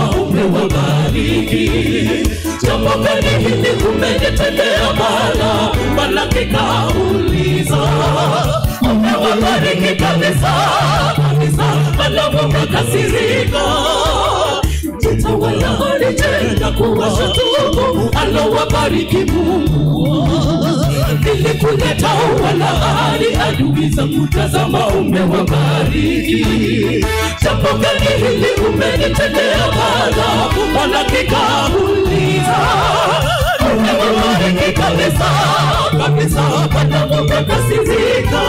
tazama umewabariki. Jambo gani hili umenitendea Bwana? Malaki kauliza. Umewabariki kabisa, kabisa, wala mkakasirika. Jitawala alitenda kuwashukuru, alowabariki Mungu. Ili kuleta walaani adui zangu, tazama umewabariki. Jambo gani hili umenitendea Bwana? Malaki kauliza. Umewabariki kabisa, kabisa, wala mkakasirika.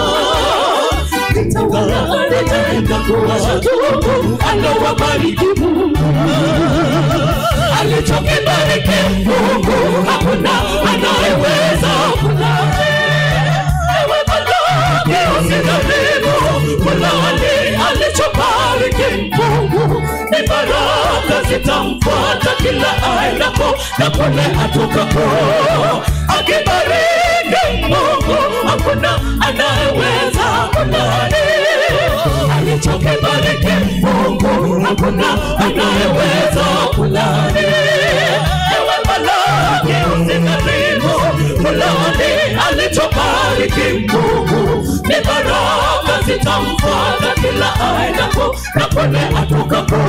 Jitawala alitenda kuwashukuru, alowabariki Mungu. Alichokibariki Mungu hakuna anayeweza kulaani. Ewe malaki usidhanimu kulaani alichobariki Mungu. Ni baraka zitamfuata kila aendapo na kule atokako. Akibariki Mungu hakuna anayeweza kulaani. Alichokibariki Mungu hakuna anayeweza kulaani. Ewe malaki usidhanimu kulaani alichobariki Mungu. Ni baraka zitamfuata kila aendapo na kule atokako.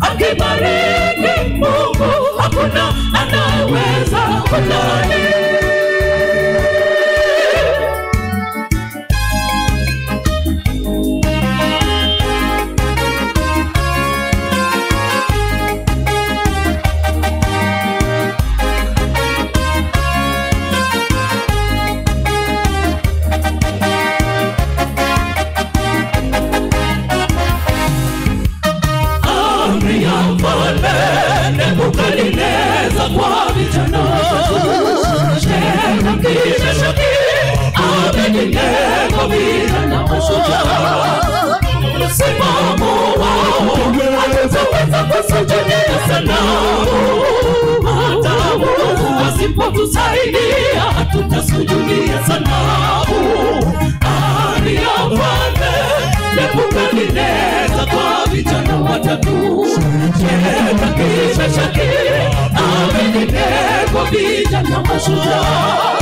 Akibariki Mungu hakuna anayeweza kulaani. Ukalineza kwa vijana Shena kisha shaki Amenineko vijana mashujaa. Msimamo wao hatutaweza kusujudia sanamu. Hata Mungu asipotusaidia hatutasujudia sanamu. Ari ya Mfalme Nebukadneza kwa vijana watatu. Shena kisha shaki Amenineko vijana mashujaa.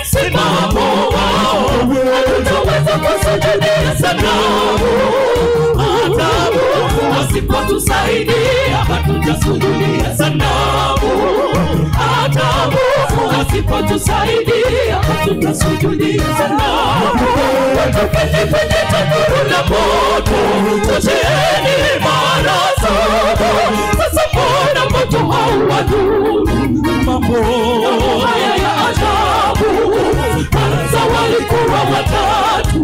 Msimamo wao hatutaweza kusujudia sanamu. Hata Mungu asipotusaidia hatutasujudia sanamu. Hata Mungu asipotusaidia hatutasujudia sanamu. Watokeni kwenye tanuru la moto, tosheni mara saba. Sasa mbona moto hauwadhuru? Mambo haya ya ajabu. Kwanza walikuwa watatu,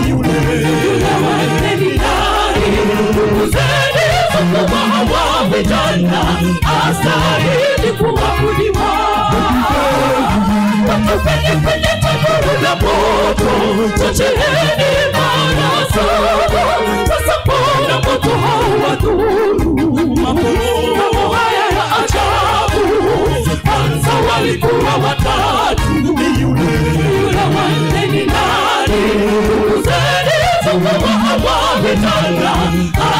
yule wanne ni nani? Uzeni Mungu hawa vijana astahili kuabudiwa. Watokeni kwenye tanuru la moto, tosheni mara saba. Sasa mbona moto hauwadhuru? Mambo haya ya ajabu. Kwanza walikuwa watatu, yule wanne ni nani? Uzeni Mungu hawa vijana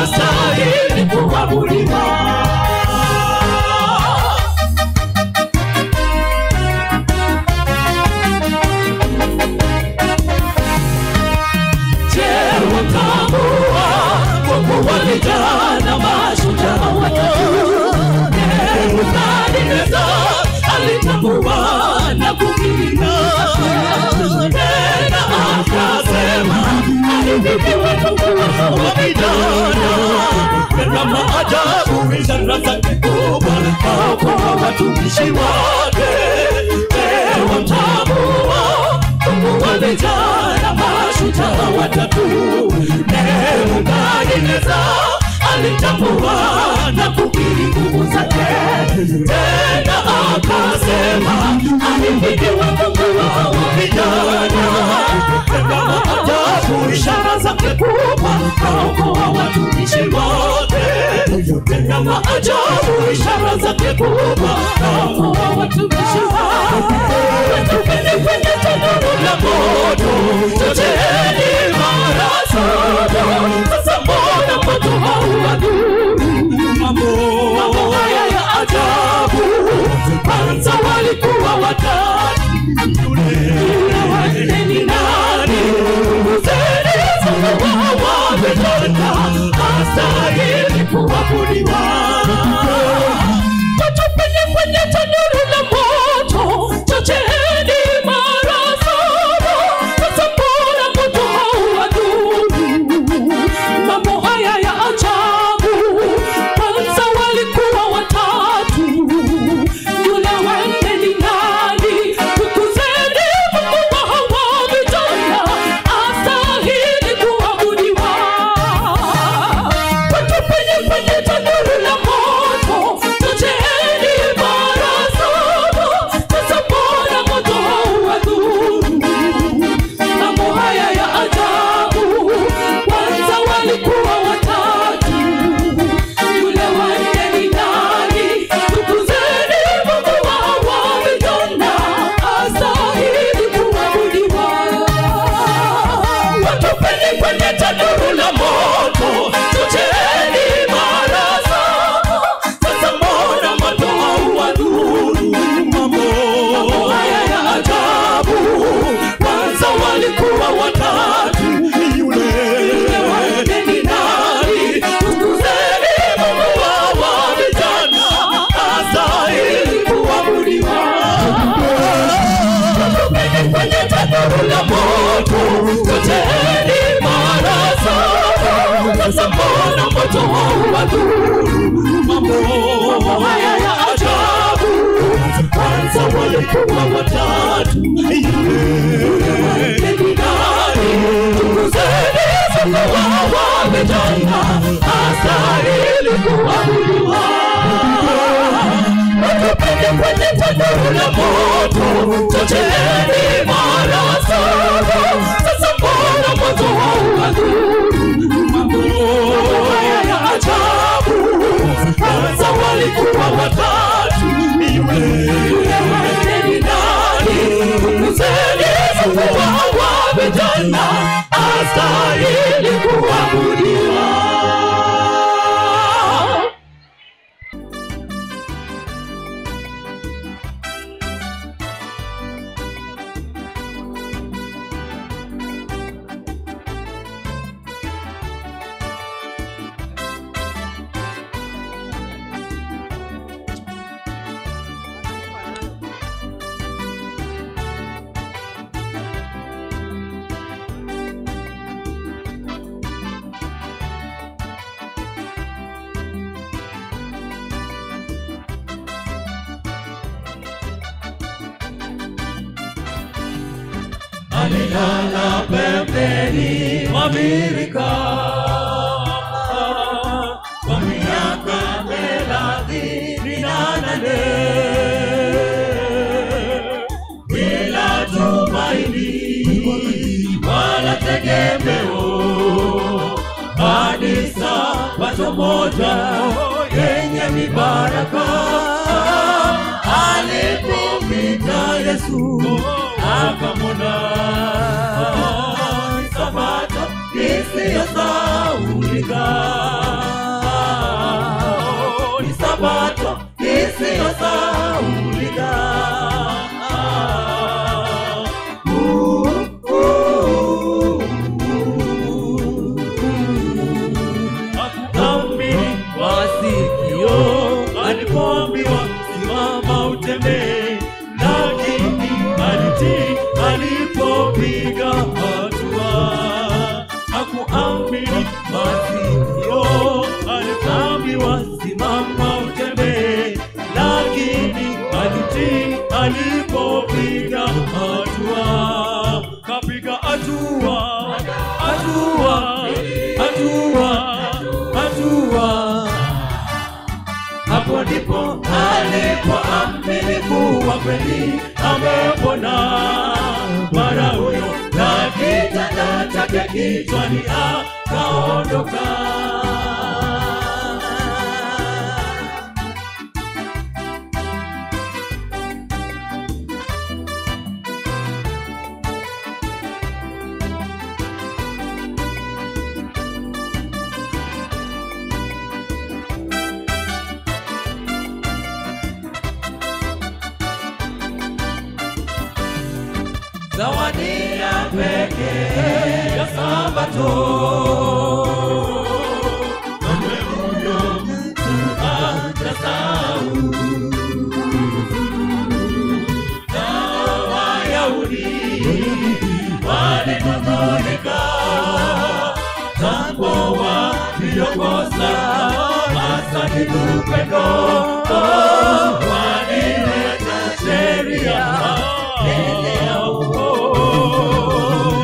astahili kuabudiwa. Vijana mashujaa watatu. Nebukadneza alitambua na kukiri. Tena akasema ahimidiwe Mungu wa vijana. Tena maajabu ishara zake kubwa kwa watumishi wake. Leo tambua Mungu wa vijana mashujaa watatu. Nebukadneza alitambua na kukiri nguvu zake. Tena akasema ahimidiwe Mungu wa vijana. Tena maajabu ishara zake kubwa kaokoa watumishi wake. Tena maajabu ishara zake kubwa kaokoa watumishi wake. Watokeni kwenye tanuru la moto, tosheni mara saba. Sasa mbona moto hauwadhuru? Mambo mambo haya ya ajabu. Kwanza walikuwa watatu, yule ni nani? Tukuzeni sifa wamejana, astahili kuabudiwa. Watupende kwenye tanuru la moto, chocheeni mara saba. Sasa mbona moto haukadhuru? Mambo haya ya ajabu. Kwanza walikuwa watatu, yule ni nani? Tukuzeni sifa wamejana, astahili kuabudiwa. Alilala pembeni mwa birika kwa miaka 38 bila tumaini wala tegemeo, hadi Sabato moja yenye mibaraka alipopita Yesu akamwona. Sabato isiyosahaulika, ni Sabato isiyosahaulika. Hakuamini masikio alipoambiwa simama utembee, lakini alitii alipopiga hatua. Hakuamini masikio alipoambiwa simama utembee, lakini alitii alipopiga hatua. Kapiga hatua, hatua, hatua, hatua. Hapo ndipo alipoamini kuwa kweli amepona. Mara huyo na kitanda chake kichwani akaondoka. Zawadi ya pekee ya Sabato, kamwe huyo mtu hatasahau. Na Wayahudi walihuzunika tangu waliokosa hasa ni upendo. Walileta sheria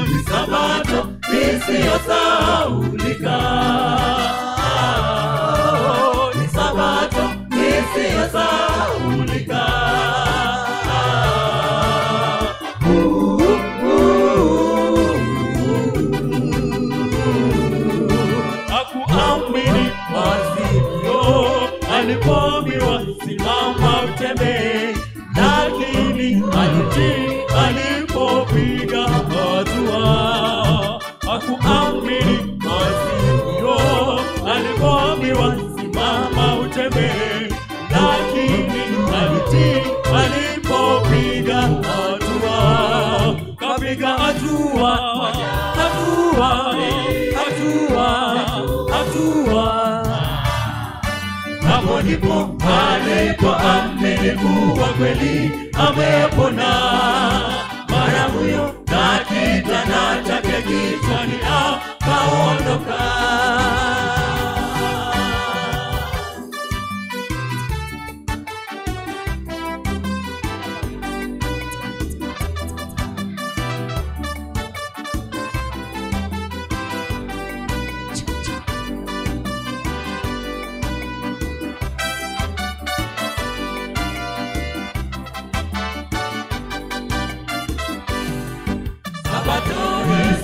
ni Sabato isiyosahaulika, ni Sabato isiyosahaulika. Hakuamini masikio alipoambiwa simama utembee, lakini alitii alipopiga hatua. Hakuamini masikio alipoambiwa simama utembee, lakini alitii alipopiga hatua. Kapiga hatua, hatua, hatua, hatua. Hapo ndipo alipoamini kuwa kweli amepona. Mara huyo na kitanda chake kichwani akaondoka.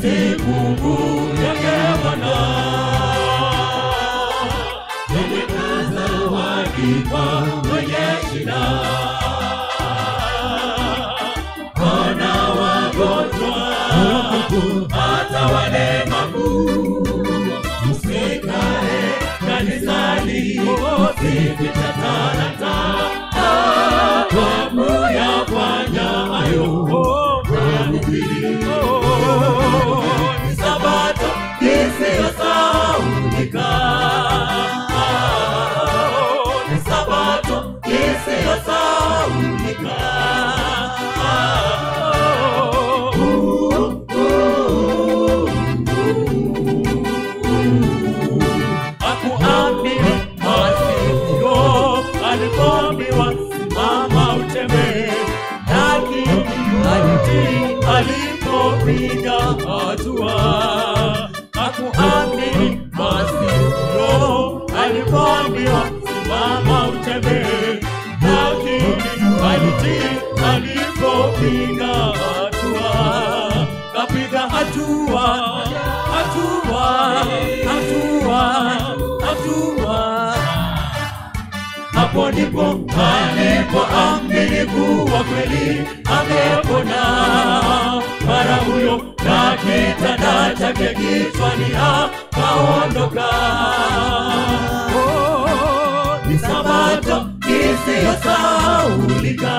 si Mungu yake Bwana. Yeye zawadi kwa mwenye shida. Ona wagonjwa hata walemavu. Usikae kanisani usifiche talanta. Kwa kuyafanya hayo ni Sabato isiyosahaulika. Ni Sabato isiyosahaulika. Hakuambiwa Masio, alipoambiwa simama utembee, lakini alitii alipopiga hatua. Hakuamini Masio, alipoambiwa simama utembee, lakini alitii alipopiga hatua. Kapiga hatua, hatua, hatua, hatua. Hapo ndipo alipoamini kuwa kweli amepona. Mara huyo na kitanda chake kichwani akaondoka. Ni Sabato isiyosahaulika.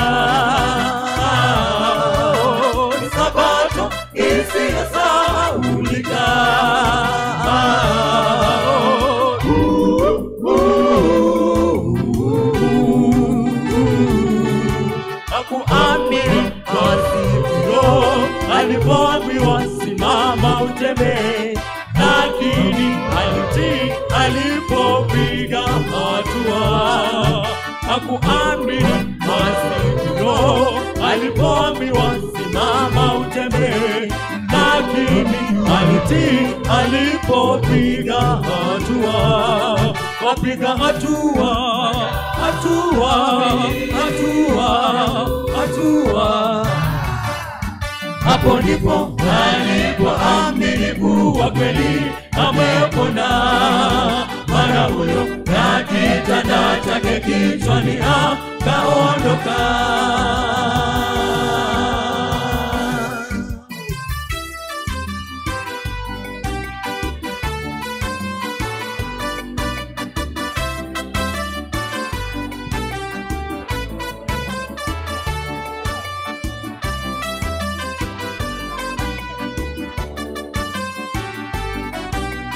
Ni Sabato isiyosahaulika. Hakuamini Masio, alipoambiwa simama utembee, lakini alitii alipopiga hatua. Hakuamini Masio, alipoambiwa simama utembee, lakini alitii alipopiga hatua. Wapiga hatua, hatua, hatua, hatua. Hapo ndipo alipoamini kuwa kweli amepona. Mara huyo na kitanda chake kichwani akaondoka.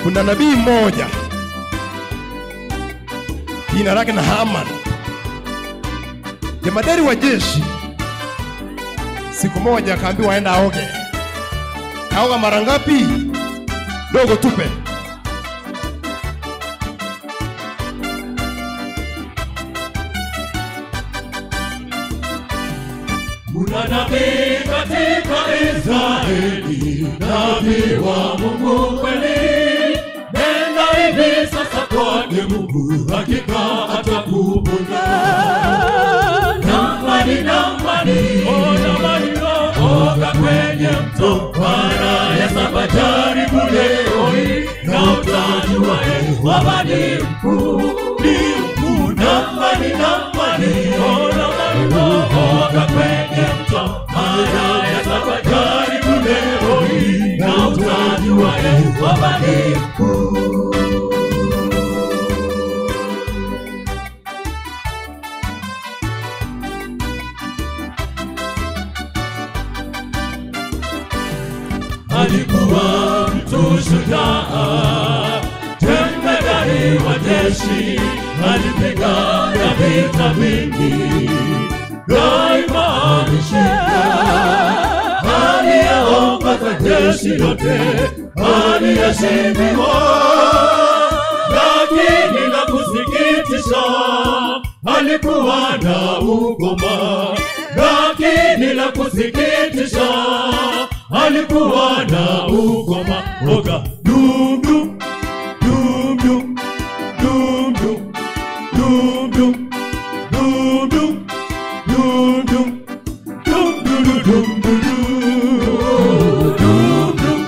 Kuna nabii mmoja jina lake Naaman, jemadari wa jeshi. Siku moja akaambiwa aenda aoge. Kaoga mara ngapi? Dogo tupe. Kuna nabii katika Israeli, nabii wa Mungu kweli. Nenda hivi sasa kwake Mungu, hakika atakuponya. Namani, namani, oh namani, oga kwenye mto mara ya saba, jaribu leo hii na utajua Baba ni mkuu, ni mkuu. Namani, namani, oh namani, oga kwenye mto mara ya saba, jaribu leo hii na utajua Baba ni mkuu. Alikuwa mtu shujaa, jemadari wa jeshi, alipigana vita vingi, daima alishinda. Aliyeongoza jeshi lote aliheshimiwa, lakini la kusikitisha alikuwa na ukoma. Lakini la kusikitisha alikuwa na ukoma. Oga dum dum dum dum dum dum dum dum dum dum dum dum dum dum dum dum dum dum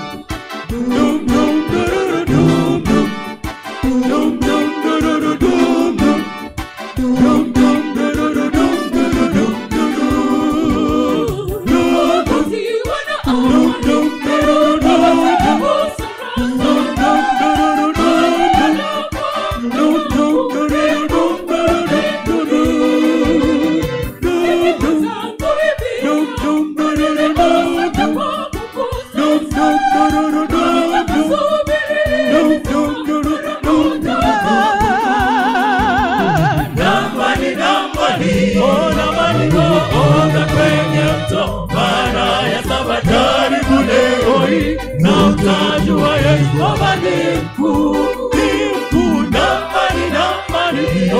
oga kwenye mto, mara ya saba jaribu leo hii, na utajua Yehova ni mkuu, ni mkuu. Namani,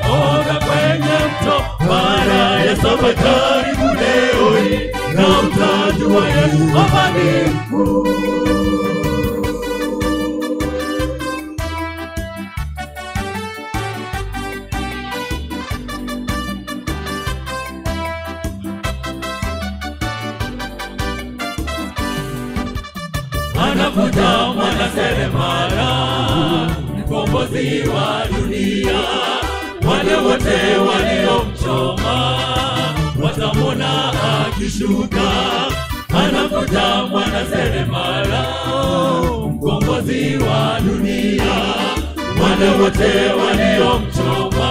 oga kwenye mto, mara ya saba jaribu leo hii, na utajua Yehova ni mkuu. Anakuja mwana seremala, mkombozi wa dunia. Wale wote waliomchoma watamwona akishuka. Anakuja mwana seremala, mkombozi wa dunia. Wale wote waliomchoma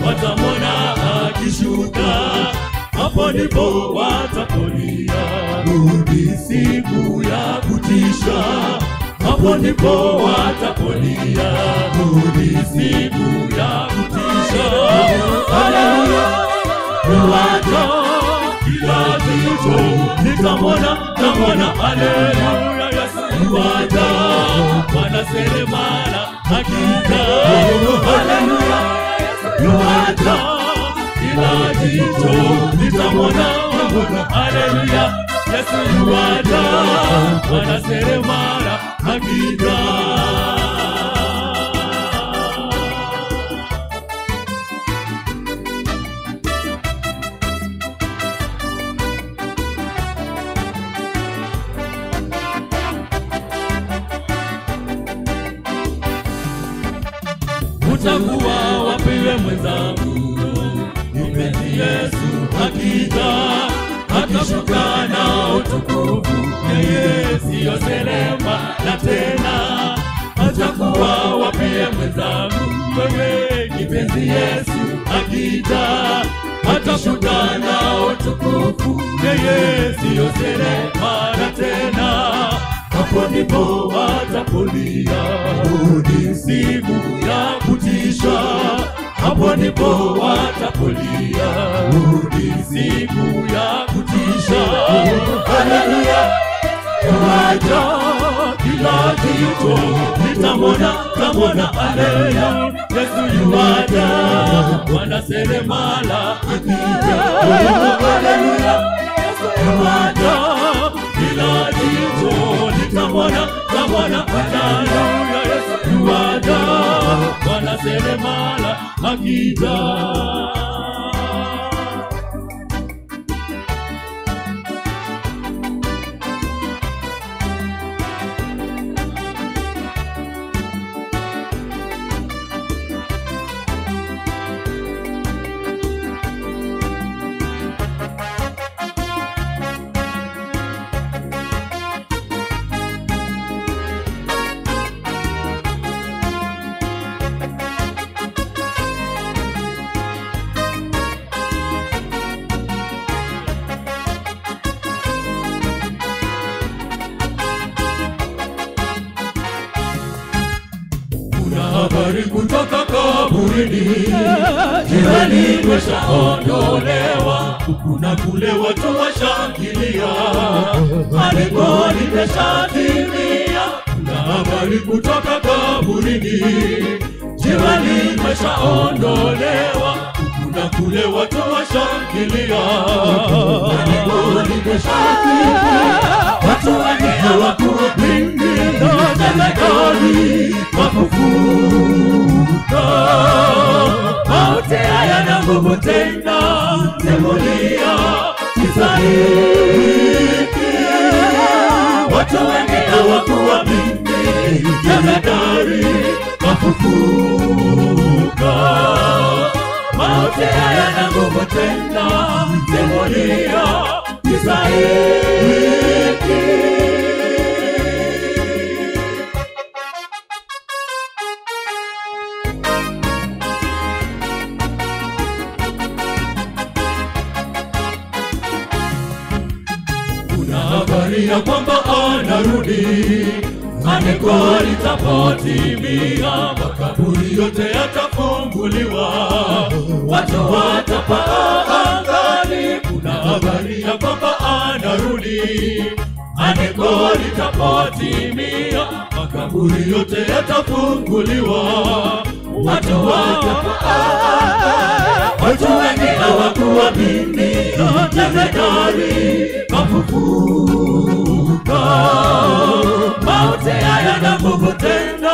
watamwona akishuka. Hapo ndipo watapolia, rudi siku ya kutisha. Hapo ndipo watapolia, rudi siku ya kutisha. Haleluya, yuaja, kila jicho litamwona. Haleluya, Yesu yuaja, mwana seremala akija. Haleluya, yuaja, kila jicho litamwona. Haleluya, Yesu yuaja, mwana seremala akija. Utakuwa wapiwe mwenzangu, mpenzi Yesu akija, akishuka na utukufu. Yeye siyo seremala tena. Atakuwa wapiwe mwenzangu, wewe mpenzi Yesu akija, akishuka na utukufu. Yeye siyo seremala tena. Hapo ndipo watapolia, rudi siku ya kutisha. Hapo ndipo watapolia, rudi siku ya kutisha. Haleluya, yuaja, kila jicho litamwona. Haleluya, Yesu yuaja, mwana seremala akija. Haleluya, yuaja, kila jicho litamwona. Haleluya, Yesu yuaja, mwana seremala akija. Habari kutoka kaburini, jiwe limeshaondolewa. Kuna kule watu washangilia, andiko limeshatimia. Kuna habari kutoka kaburini, jiwe limeshaondolewa. Kuna kule watu washangilia, andiko limeshatimia. Watu wengi hawakuamini, Jemedari wafufuka. Mauti hayana nguvu tena, simulia kisa hiki. Watu wengi hawakuamini, Jemedari wafufuka. Mauti hayana nguvu tena, simulia kisa hiki. Habari ya kwamba anarudi, andiko litapotimia, makaburi yote yatafunguliwa, watu watapaa angani, kuna habari ya kwamba anarudi. Andiko litapotimia, makaburi yote yatafunguliwa, watu watapaa. Watu wengi hawakuamini, jemedari kafufuka. Mauti hayana nguvu tena,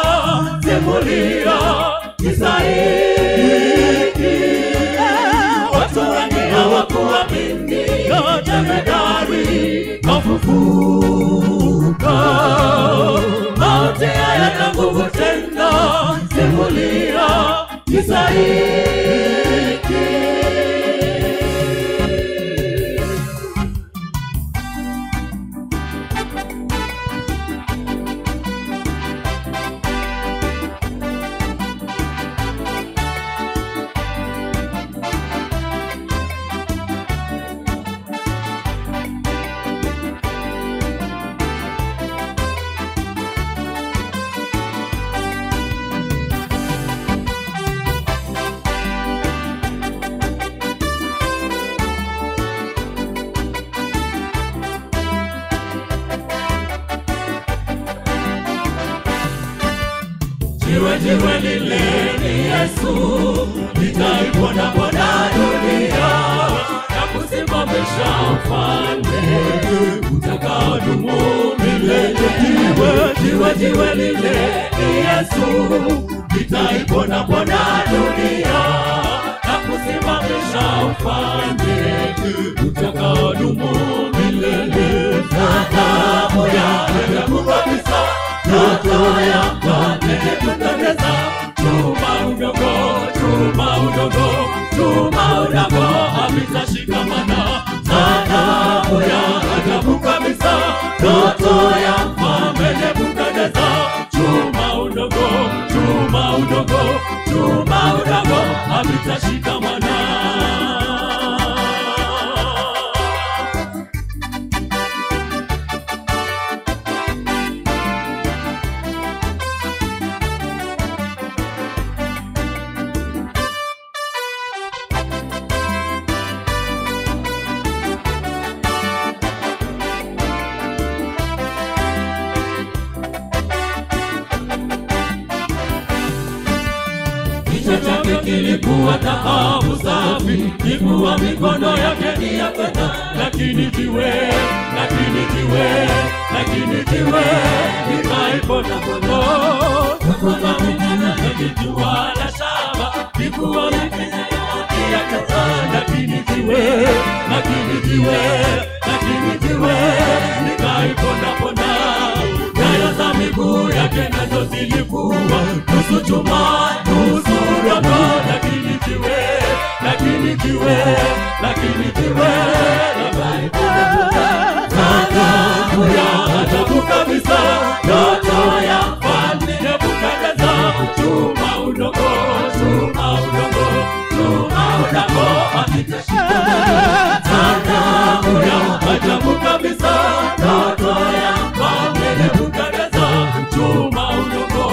simulia kisa hiki. Watu wengi hawakuamini, jemedari kafufuka. Mauti hayana nguvu tena, simulia kisa hiki. Jiwe lile ni Yesu, litaiponda dunia na kusimamisha ufalme utakaodumu milele. Jiwe lile ni Yesu, litaiponda dunia na kusimamisha ufalme utakaodumu milele. Damu ya ajabu kabisa, ndoto ya kwake kupendeza. Chuma udogo, havitashikamana. Damu ya ajabu kabisa, ndoto ya kwake kupendeza. Chuma udogo, havitashikamana. Kichwa chake kilikuwa dhahabu safi, ilikuwa mikono yake ni ya fedha. Lakini jiwe likaiponda kondo. Kwa mikono yake jua la shaba, ilikuwa mikono ya kata. Lakini jiwe likaiponda. Nyayo za miguu yake nazo zilikuwa nusu chuma, nusu roho. Lakini jiwe damu ya ajabu kabisa, ndoto ya mfalme Nebukadneza. Chuma udogo, havitashikamana. Damu ya ajabu kabisa, ndoto ya mfalme Nebukadneza. Chuma udogo,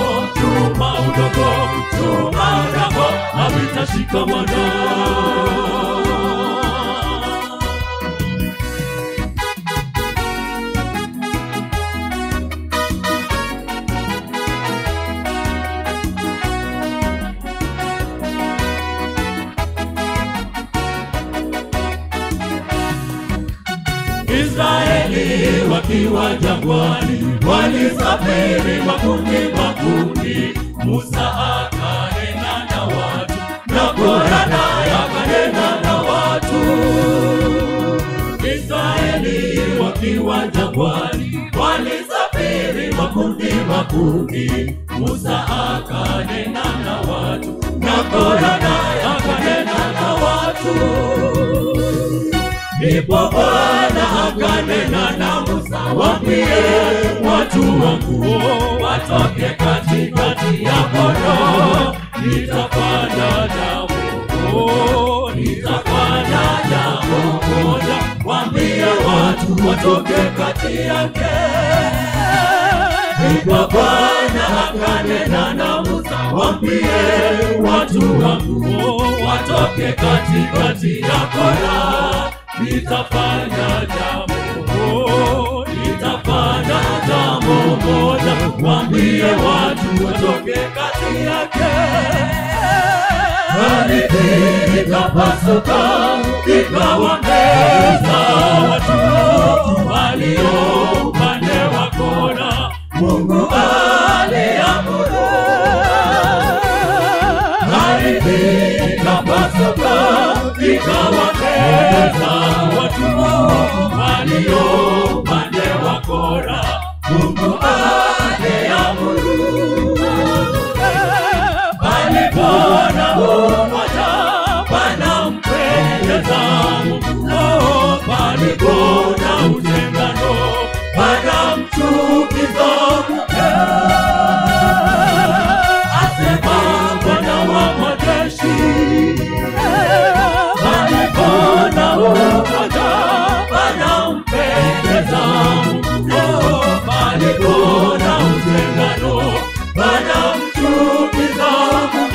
havitashikamana. Israeli wakiwa jangwani, walisafiri makundi. Musa akanena na watu, na Kora naye akanena na watu. Israeli wakiwa jangwani, walisafiri makundi. Musa akanena na watu, na Kora naye akanena na watu. Ndipo Bwana akanena na Musa, waambie watu wangu watoke katikati ya kondoo. Nitafanya jambo moja, waambie watu watoke kati yake. Ndipo Bwana akanena na Musa, waambie watu wangu watoke katikati ya Kora. Nitafanya jambo moja, waambie watu watoke kati yake. Ardhi ikapasuka ikawameza watu walio upande wa Kora. Mungu aliamuru. Ardhi ikapasuka ikawameza watu walio upande wa Kora. Mungu aliamuru. Palipona umoja panampendeza Mungu. Palipona utengano panamchukiza Mungu. Asema Bwana wa majeshi. Palipona umoja panampendeza Mungu. Palipona utengano panamchukiza Mungu.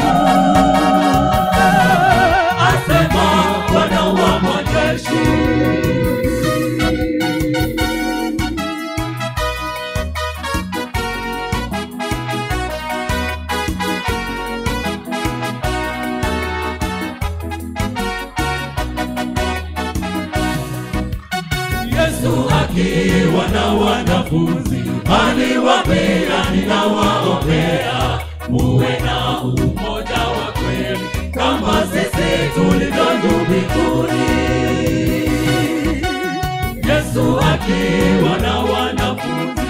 Asema Bwana wa majeshi. Yesu akiwa na wanafunzi aliwaambia, ninawaombea muwe na umoja wa kweli kama sisi tulivyo juu mbinguni. Yesu akiwa na wanafunzi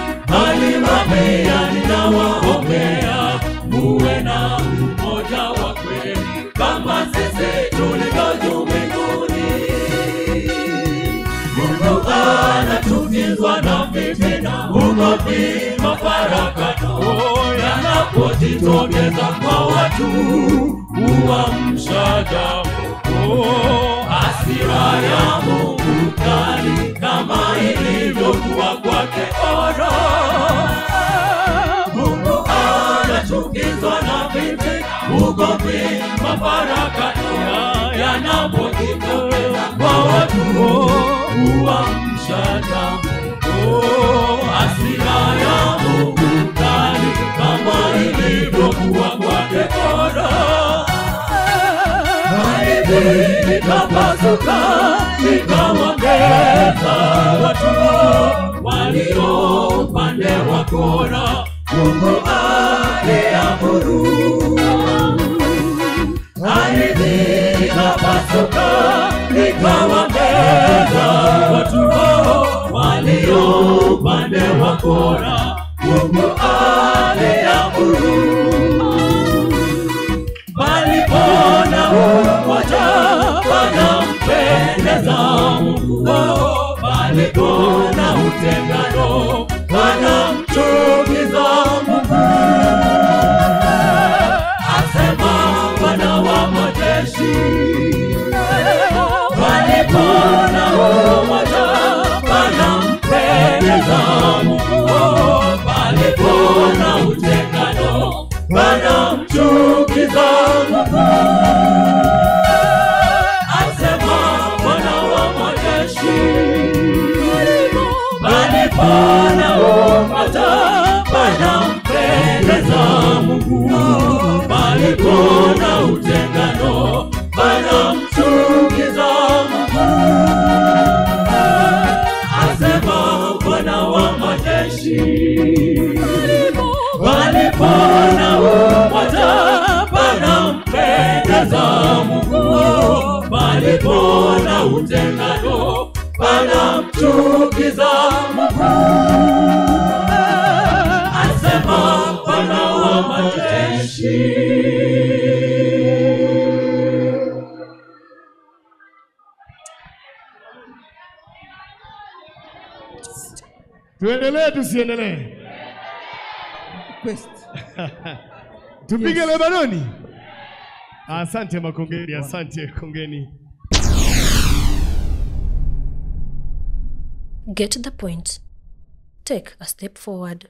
aliwaambia, ninawaombea muwe na umoja wa kweli kama sisi tulivyo juu mbinguni. Mungu anachukizwa na fitina, ugomvi, mafarakano yanapojitokeza kwa watu, huamsha jambo, hasira ya Mungu kali kama ilivyokuwa kwake Kora. Mungu anachukizwa na fitina, ugomvi, mafarakano yanapojitokeza kwa watu, huamsha jambo, hasira ya Mungu kali kama ilivyokuwa kwake Kora. Ardhi ikapasuka ikawameza watu walio upande wa Kora. Mungu aliamuru. Ardhi ikapasuka ikawameza watu walio upande wa Kora. Mungu aliamuru. Palipona umoja panampendeza Mungu. Palipona utengano panamchukiza Mungu. Asema Bwana wa majeshi. Palipona umoja panampendeza Mungu. Palipona utengano panamchukiza Mungu. Asema Bwana wa majeshi. Palipona umoja panampendeza Mungu. Palipona utengano panamchukiza Mungu. Asema Bwana wa majeshi. Palipona umoja panampendeza Mungu. Palipona utengano panamchukiza Mungu. Asema Bwana wa majeshi. Tuendelee tusiendelee? Tupige Lebanoni. Asante Makongeni, asante Kongeni. Get the point. Take a step forward.